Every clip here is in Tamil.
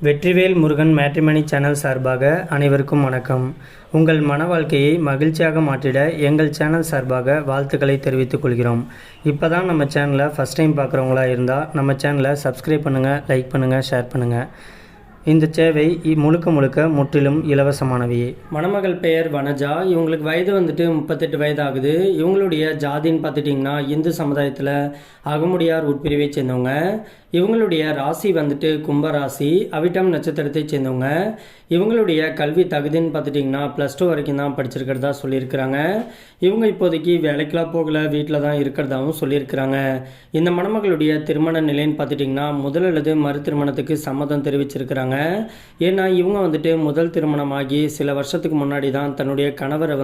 வெற்றிவேல் முருகன் மேட்ரிமனி சேனல் சார்பாக அனைவருக்கும் வணக்கம். உங்கள் மன வாழ்க்கையை மகிழ்ச்சியாக மாற்றிட எங்கள் சேனல் சார்பாக வாழ்த்துக்களை தெரிவித்துக் கொள்கிறோம். இப்போ தான் நம்ம சேனலை ஃபஸ்ட் டைம் பார்க்குறவங்களா இருந்தால் நம்ம சேனலை சப்ஸ்கிரைப் பண்ணுங்கள், லைக் பண்ணுங்கள், ஷேர் பண்ணுங்கள். இந்த சேவை முழுக்க முற்றிலும் இலவசமானவையே. மணமகள் பெயர் வனஜா. இவங்களுக்கு வயது 38 வயது ஆகுது. இவங்களுடைய ஜாதின்னு பார்த்துட்டிங்கன்னா இந்து சமுதாயத்தில் அகமுடியார் உட்பிரிவை சேர்ந்தவங்க. இவங்களுடைய ராசி கும்பராசி, அவிட்டம் நட்சத்திரத்தை சேர்ந்தவங்க. இவங்களுடைய கல்வி தகுதின்னு பார்த்துட்டிங்கன்னா +2 வரைக்கும் தான் படிச்சிருக்கிறதா சொல்லியிருக்கிறாங்க. இவங்க இப்போதைக்கு வேலைக்கெலாம் போகலை, வீட்டில் தான் இருக்கிறதாகவும் சொல்லியிருக்கிறாங்க. இந்த மணமகளுடைய திருமண நிலைன்னு பார்த்துட்டிங்கன்னா முதல் அல்லது மறு திருமணத்துக்கு சம்மதம் தெரிவிச்சிருக்கிறாங்க. ஏன்னா இவங்க முதல் திருமணமாகி சில வருஷத்துக்கு முன்னாடி தான் தன்னுடைய கணவரை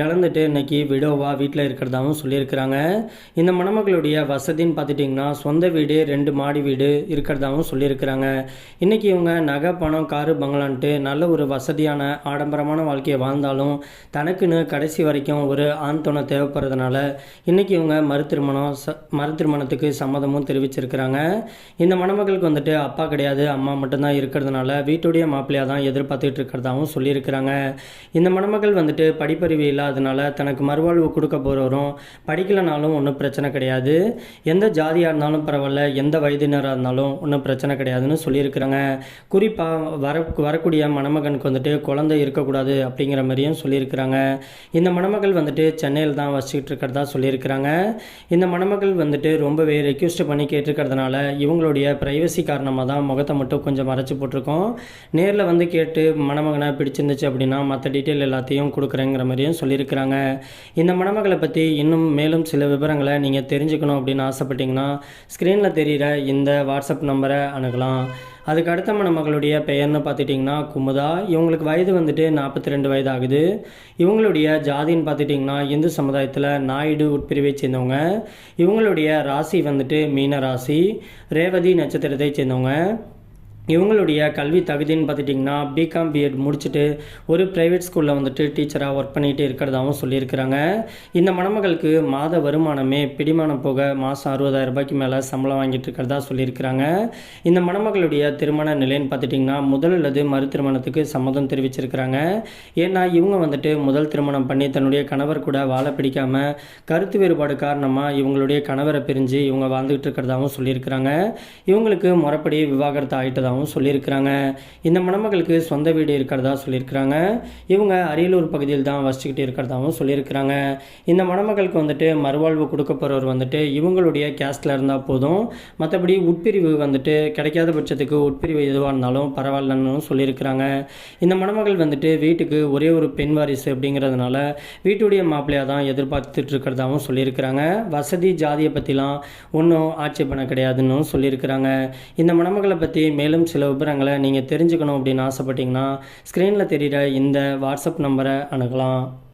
இழந்துட்டு இன்னைக்கு விடோவா வீட்டில் இருக்கிறதாகவும் சொல்லியிருக்கிறாங்க. இந்த மணமகளுடைய வசதின்னு பார்த்துட்டிங்கன்னா சொந்த வீடு, 2 மாடி வீடு இருக்கிறதாகவும் சொல்லியிருக்கிறாங்க. இன்றைக்கி இவங்க நகை, பணம், காரு, பங்களான்ட்டு நல்ல ஒரு வசதியான ஆடம்பரமான வாழ்க்கையை வாழ்ந்தாலும் தனக்குன்னு கடைசி வரைக்கும் ஒரு ஆண் துணை தேவைப்படுறதுனால இன்றைக்கி இவங்க மறு திருமணத்துக்கு சம்மதமும் தெரிவிச்சிருக்கிறாங்க. இந்த மணமகளுக்கு அப்பா கிடையாது, அம்மா மட்டும்தான் இருக்கிறதுனால வீட்டுடைய மாப்பிள்ளையாக தான் எதிர்பார்த்துட்டு இருக்கிறதாகவும் சொல்லியிருக்கிறாங்க. இந்த மணமகள் படிப்பறிவு இல்லாததுனால தனக்கு மறுவாழ்வு கொடுக்க போகிறவரும் படிக்கலனாலும் ஒன்றும் பிரச்சனை கிடையாது, எந்த ஜாதியாக இருந்தாலும் பரவாயில்ல, எந்த வயதினராக இருந்தாலும் ஒன்றும் பிரச்சனை கிடையாதுன்னு சொல்லியிருக்கிறாங்க. குறிப்பாக வரக்கூடிய மணமகனுக்கு குழந்தை இருக்கக்கூடாது அப்படிங்கிற மாதிரியும் சொல்லியிருக்கிறாங்க. இந்த மணமகள் சென்னையில் தான் வச்சுக்கிட்டு இருக்கிறதா சொல்லியிருக்கிறாங்க. இந்த மணமகள் ரொம்பவே ரெக்வெஸ்ட் பண்ணி கேட்டிருக்கிறதுனால இவங்களுடைய ப்ரைவசி காரணமாக தான் முகத்தை மட்டும் கொஞ்சம் மறைச்சி போட்டிருக்கோம். நேரில் கேட்டு மணமகனை பிடிச்சிருந்துச்சு அப்படின்னா மற்ற டீட்டெயில் எல்லாத்தையும் கொடுக்குறேங்கிற மாதிரியும் சொல்லியிருக்கிறாங்க. இந்த மணமகளை பற்றி இன்னும் மேலும் சில விவரங்களை நீங்கள் தெரிஞ்சுக்கணும் அப்படின்னு ஆசைப்பட்டீங்கன்னா ஸ்க்ரீனில் தெரிகிற இந்த வாட்ஸ்அப் நம்பரை அணுகலாம். அதுக்கு அடுத்த மணமகளுடைய பெயர்னு பார்த்துட்டிங்கன்னா குமுதா. இவங்களுக்கு வயது 42 வயது ஆகுது. இவங்களுடைய ஜாதின்னு பார்த்துட்டிங்கன்னா இந்து சமுதாயத்தில் நாயுடு உட்பிரிவை சேர்ந்தவங்க. இவங்களுடைய ராசி மீன ராசி, ரேவதி நட்சத்திரத்தை சேர்ந்தவங்க. இவங்களுடைய கல்வி தகுதின்னு பார்த்துட்டிங்கன்னா பிகாம் பிஎட் முடிச்சுட்டு ஒரு ப்ரைவேட் ஸ்கூலில் டீச்சராக ஒர்க் பண்ணிகிட்டு இருக்கிறதாகவும் சொல்லியிருக்கிறாங்க. இந்த மணமகளுக்கு மாத வருமானமே பிடிமானம் போக மாதம் 60,000 ரூபாய்க்கு மேலே சம்பளம் வாங்கிட்டு இருக்கிறதா சொல்லியிருக்கிறாங்க. இந்த மணமகளுடைய திருமண நிலைன்னு பார்த்துட்டிங்கன்னா முதல் அல்லது மறு திருமணத்துக்கு சம்மதம் தெரிவிச்சிருக்கிறாங்க. ஏன்னா இவங்க முதல் திருமணம் பண்ணி தன்னுடைய கணவர் கூட வாழ பிடிக்காமல் கருத்து வேறுபாடு காரணமாக இவங்களுடைய கணவரை பிரிஞ்சு இவங்க வாழ்ந்துகிட்டு இருக்கிறதாகவும் சொல்லியிருக்கிறாங்க. இவங்களுக்கு முறைப்படி விவாகரத்து ஆகிட்டதாகவும் சொல்லியிருக்கிறாங்க. இந்த மணமகளுக்கு சொந்த வீடு இருக்கிறதா சொல்லியிருக்கிறாங்க. இவங்க அரியலூர் பகுதியில் தான் வசிச்சுக்கிட்டு இருக்கிறதாகவும் சொல்லியிருக்கிறாங்க. இந்த மணமகளுக்கு மறுவாழ்வு கொடுக்க போகிறவர் இவங்களுடைய கேஸ்டில் இருந்தால் போதும், மற்றபடி உட்பிரிவு கிடைக்காத பட்சத்துக்கு உட்பிரிவு எதுவாக இருந்தாலும் பரவாயில்லன்னு சொல்லியிருக்கிறாங்க. இந்த மணமகள் வீட்டுக்கு ஒரே ஒரு பெண் வாரிசு அப்படிங்கிறதுனால வீட்டுடைய மாப்பிள்ளையாக தான் எதிர்பார்த்துட்டு இருக்கிறதாகவும் சொல்லியிருக்கிறாங்க. வசதி ஜாதியை பற்றிலாம் ஒன்றும் ஆட்சேபனை கிடையாதுன்னு சொல்லியிருக்கிறாங்க. இந்த மணமகளை பற்றி மேலும் சில விவரங்களை நீங்கள் தெரிஞ்சுக்கணும் அப்படின்னு ஆசைப்பட்டீங்கன்னா ஸ்க்ரீனில் தெரிகிற இந்த வாட்ஸ்அப் நம்பரை அணுகலாம்.